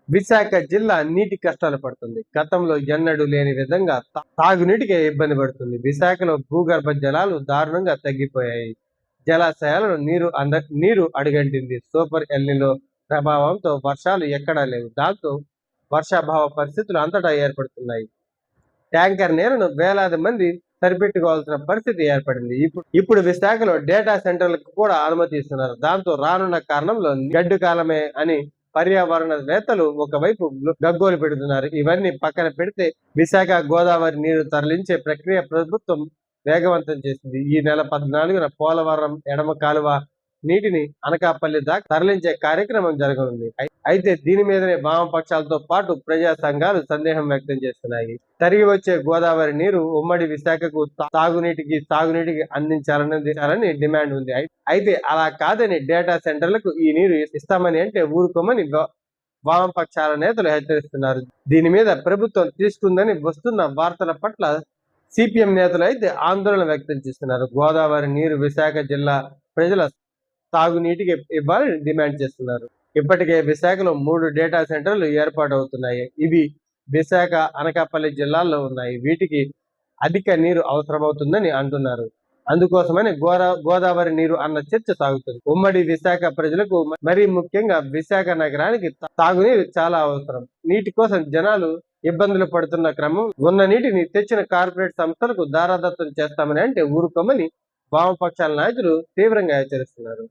విశాఖ జిల్లా నీటి కష్టాలు పడుతుంది. గతంలో ఎన్నడూ లేని విధంగా తాగునీటికి ఇబ్బంది పడుతుంది. విశాఖలో భూగర్భ జలాలు దారుణంగా తగ్గిపోయాయి. జలాశయాలను నీరు అడుగంటింది. సూపర్ ఎల్నినో ప్రభావంతో వర్షాలు ఎక్కడా లేవు. దాంతో వర్షాభావ పరిస్థితులు అంతటా ఏర్పడుతున్నాయి. ట్యాంకర్ నీరును వేలాది మంది సరిపెట్టుకోవాల్సిన పరిస్థితి ఏర్పడింది. ఇప్పుడు విశాఖలో డేటా సెంటర్లకు కూడా అనుమతి ఇస్తున్నారు. దాంతో రానున్న కారణంలో గడ్డు కాలమే అని పర్యావరణవేత్తలు ఒకవైపు గగ్గోలు పెడుతున్నారు. ఇవన్నీ పక్కన పెడితే విశాఖ గోదావరి నీరు తరలించే ప్రక్రియ ప్రభుత్వం వేగవంతం చేసింది. ఈ నెల 14న పోలవరం ఎడమ కాలువ నీటిని అనకాపల్లి దాకా తరలించే కార్యక్రమం జరగనుంది. అయితే దీని మీదనే వామపక్షాలతో పాటు ప్రజా సంఘాలు సందేహం వ్యక్తం చేస్తున్నాయి. తరిగి వచ్చే గోదావరి నీరు ఉమ్మడి విశాఖకు సాగునీటికి అందించాలని డిమాండ్ ఉంది. అయితే అలా కాదని డేటా సెంటర్లకు ఈ నీరు ఇస్తామని అంటే ఊరుకోమని వామపక్షాల నేతలు హెచ్చరిస్తున్నారు. దీని మీద ప్రభుత్వం తీసుకుందని వస్తున్న వార్తల పట్ల సిపిఎం నేతలు అయితే ఆందోళన వ్యక్తం చేస్తున్నారు. గోదావరి నీరు విశాఖ జిల్లా ప్రజల తాగునీటికి ఇవ్వాలని డిమాండ్ చేస్తున్నారు. ఇప్పటికే విశాఖలో 3 డేటా సెంటర్లు ఏర్పాటవుతున్నాయి. ఇవి విశాఖ, అనకాపల్లి జిల్లాల్లో ఉన్నాయి. వీటికి అధిక నీరు అవసరమవుతుందని అంటున్నారు. అందుకోసమని గోదావరి నీరు అన్న చర్చ సాగుతుంది. ఉమ్మడి విశాఖ ప్రజలకు మరీ ముఖ్యంగా విశాఖ నగరానికి తాగునీరు చాలా అవసరం. నీటి కోసం జనాలు ఇబ్బందులు పడుతున్న క్రమం ఉన్న నీటిని తెచ్చిన కార్పొరేట్ సంస్థలకు దారాదత్తం చేస్తామని అంటే ఊరుకోమని వామపక్షాల నాయకులు తీవ్రంగా హెచ్చరిస్తున్నారు.